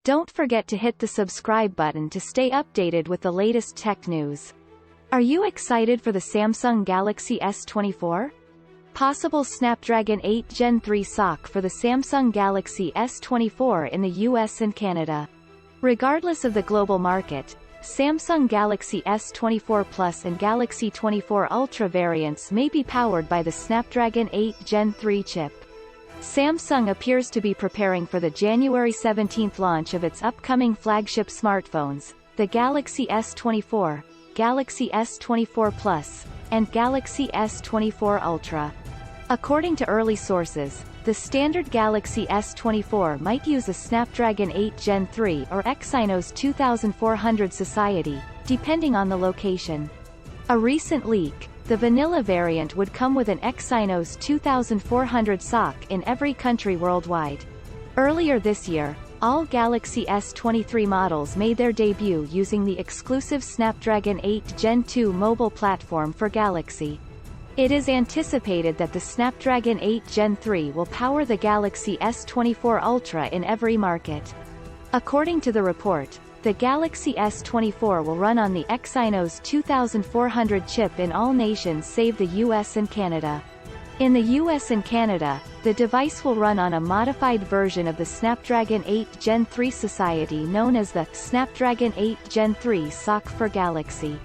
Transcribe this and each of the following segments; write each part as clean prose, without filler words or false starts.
Don't forget to hit the subscribe button to stay updated with the latest tech news. Are you excited for the Samsung Galaxy S24? Possible Snapdragon 8 Gen 3 SoC for the Samsung Galaxy S24 in the US and Canada. Regardless of the global market, Samsung Galaxy S24 Plus and Galaxy 24 Ultra variants may be powered by the Snapdragon 8 Gen 3 chip. Samsung appears to be preparing for the January 17 launch of its upcoming flagship smartphones, the Galaxy S24, Galaxy S24 Plus, and Galaxy S24 Ultra. According to early sources, the standard Galaxy S24 might use a Snapdragon 8 Gen 3 or Exynos 2400 Society, depending on the location. A recent leak, the vanilla variant would come with an Exynos 2400 SoC in every country worldwide. Earlier this year, all Galaxy S23 models made their debut using the exclusive Snapdragon 8 Gen 2 mobile platform for Galaxy. It is anticipated that the Snapdragon 8 Gen 3 will power the Galaxy S24 Ultra in every market. According to the report, the Galaxy S24 will run on the Exynos 2400 chip in all nations save the US and Canada. In the US and Canada, the device will run on a modified version of the Snapdragon 8 Gen 3 Society known as the Snapdragon 8 Gen 3 SoC for Galaxy.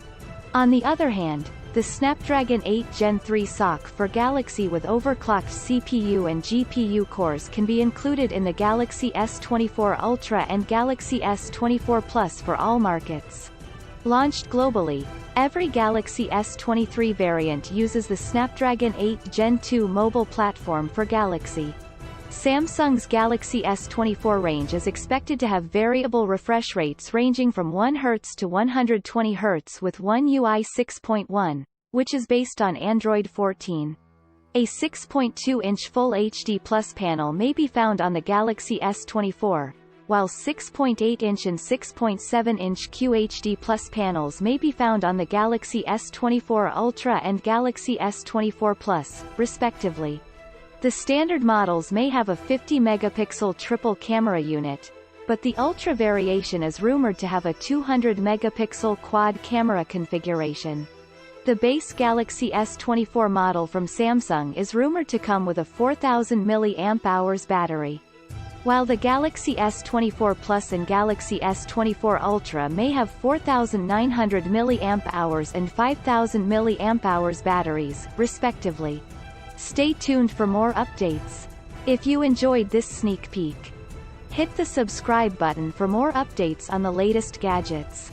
On the other hand, the Snapdragon 8 Gen 3 SoC for Galaxy with overclocked CPU and GPU cores can be included in the Galaxy S24 Ultra and Galaxy S24 Plus for all markets. Launched globally, every Galaxy S23 variant uses the Snapdragon 8 Gen 2 mobile platform for Galaxy. Samsung's Galaxy S24 range is expected to have variable refresh rates ranging from 1 Hz to 120 Hz with One UI 6.1, which is based on Android 14. A 6.2-inch Full HD Plus panel may be found on the Galaxy S24, while 6.8-inch and 6.7-inch QHD Plus panels may be found on the Galaxy S24 Ultra and Galaxy S24 Plus, respectively. The standard models may have a 50-megapixel triple camera unit, but the Ultra variation is rumored to have a 200-megapixel quad camera configuration. The base Galaxy S24 model from Samsung is rumored to come with a 4000 mAh battery. While the Galaxy S24 Plus and Galaxy S24 Ultra may have 4900 mAh and 5000 mAh batteries, respectively. Stay tuned for more updates. If you enjoyed this sneak peek, hit the subscribe button for more updates on the latest gadgets.